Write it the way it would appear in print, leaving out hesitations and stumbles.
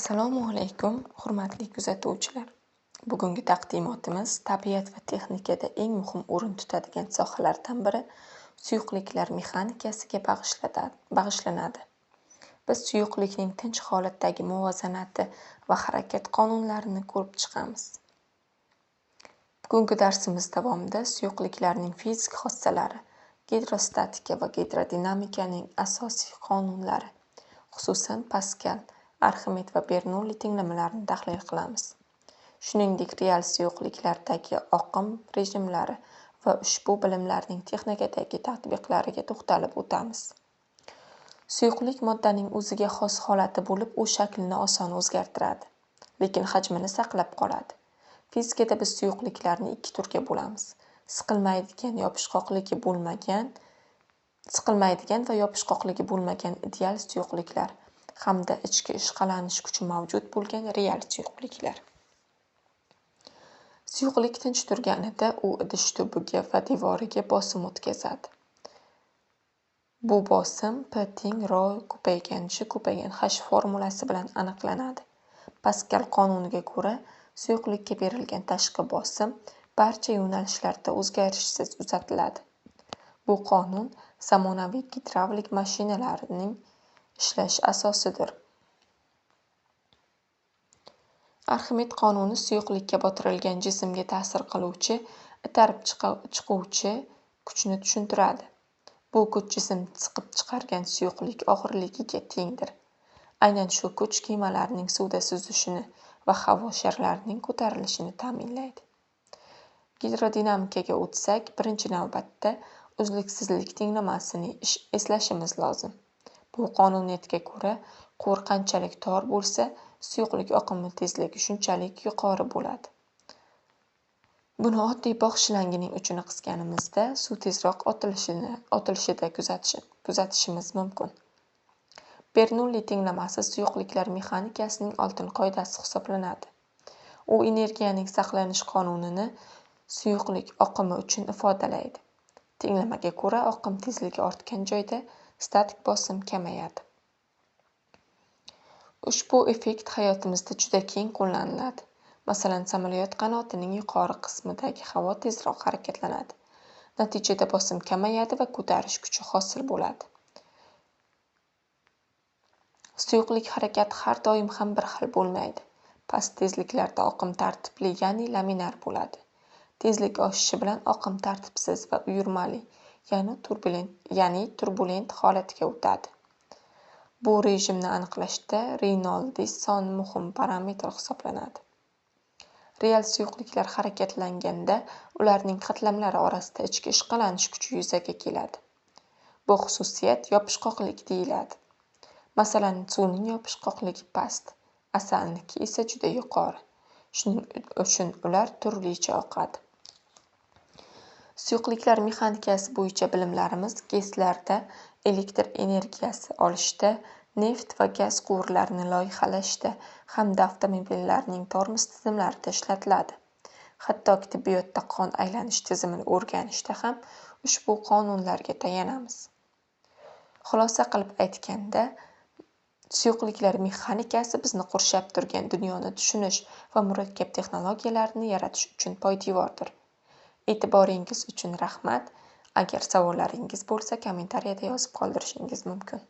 Assalomu alaykum, hurmatli kuzatuvchilar. Bugungi taqdimotimiz tabiat va texnikada eng muhim o'rin tutadigan sohalardan biri suyuqliklar mexanikasiga bag'ishlanadi. Biz suyuqlikning tinch holatdagi muvozanati va harakat qonunlarini ko'rib chiqamiz. Bugungi darsimiz davomida suyuqliklarning fizik xossalari, gidrostatika va gidrodinamikaning asosiy qonunlari, xususan Paskal, Arximed va Bernoulli tenglamalarini tahlil qilamiz. Shuningdek, real suyuqliklardagi oqim rejimlari va ushbu bilimlarning texnikadagi tatbiqlariga to'xtalib o'tamiz. Suyuqlik moddaning o'ziga xos holati bo'lib, u shaklini oson o'zgartiradi, lekin hajmini saqlab qoladi. Fizikada biz suyuqliklarni ikki turga bo'lamiz: siqilmaydigan va yopishqoqligi bo'lmagan ideal suyuqliklar hamda ichki ishqalanish kuchi mavjud bo'lgan real suyuqliklar. Suyuqlik tinch turganida u idish tubiga va devoriga bosim o'tkazadi. Bu bosim P teng Rho ko'paygan H formulasi bilan aniqlanadi. Paskal qonuniga ko'ra, suyuqlikka berilgan tashqi bosim barcha yo'nalishlarda o'zgarishsiz uzatiladi. Bu qonun zamonaviy gidravlik mashinalarining ishlash asosidir. Arximed qonuni suyuqlikka botirilgan jismga ta'sir qiluvchi, itarib chiquvchi kuchni tushuntiradi. Bu kuch jism siqib chiqargan suyuqlik og'irligiga tengdir. Aynan shu kuch kemalarning suvda suzishini va havo sharlarining ko'tarilishini ta'minlaydi. Gidrodinamikaga o'tsak, birinchi navbatda uzluksizlik tenglamasini eslashimiz lozim. Bu qonuniyatga ko'ra, quvur qanchalik tor bo'lsa, suyuqlik oqimi tezligi shunchalik yuqori bo'ladi. Buni oddiy bog' shlangining uchini qisganimizda suv tezroq otilishida kuzatishimiz mumkin. Bernoulli tenglamasi suyuqliklar mexanikasining oltin qoidasi hisoblanadi. U energiyaning saqlanish qonunini suyuqlik oqimi uchun ifodalaydi. Tenglamaga ko'ra, oqim tezligi ortgan joyda statik bosim kamayadi. Ushbu effekt hayotimizda juda keng qo'llaniladi. Masalan, samolyot qanotining yuqori qismidagi havo tezroq harakatlanadi. Natijada bosim kamayadi va ko'tarish kuchi hosil bo'ladi. Suyuqlik harakati har doim ham bir xil bo'lmaydi. Past tezliklarda oqim tartibli, ya'ni laminar bo'ladi. Tezlik oshishi bilan oqim tartibsiz va uyurmali, ya'ni turbulent holatga o'tadi. Bu rejimni aniqlashda Reynolds soni muhim parametr hisoblanadi. Real suyuqliklar harakatlanganda ularning qatlamlari orasida ichki ishqalanish kuchi yuzaga keladi. Bu xususiyat yopishqoqlik deyiladi. Masalan, suvning yopishqoqligi past, asalniki esa juda yuqori. Shuning uchun ular turlicha oqadi. Suyuqliklar mexanikasi bo'yicha bilimlarimiz GESlarda elektr energiyasi olishda, neft va gaz quvurlarini loyihalashda hamda avtomobillarning tormoz tizimlarida ishlatiladi. Hattoki tibbiyotda qon aylanish tizimini o'rganishda ham ushbu qonunlarga tayanamiz. Xulosa qilib aytganda, suyuqliklar mexanikasi bizni qurshab turgan dunyoni tushunish va murakkab texnologiyalarni yaratish uchun poydevordir. E'tiboringiz uchun rahmat. Agar savollaringiz bo'lsa, kommentariyada yozib qoldirishingiz mumkin.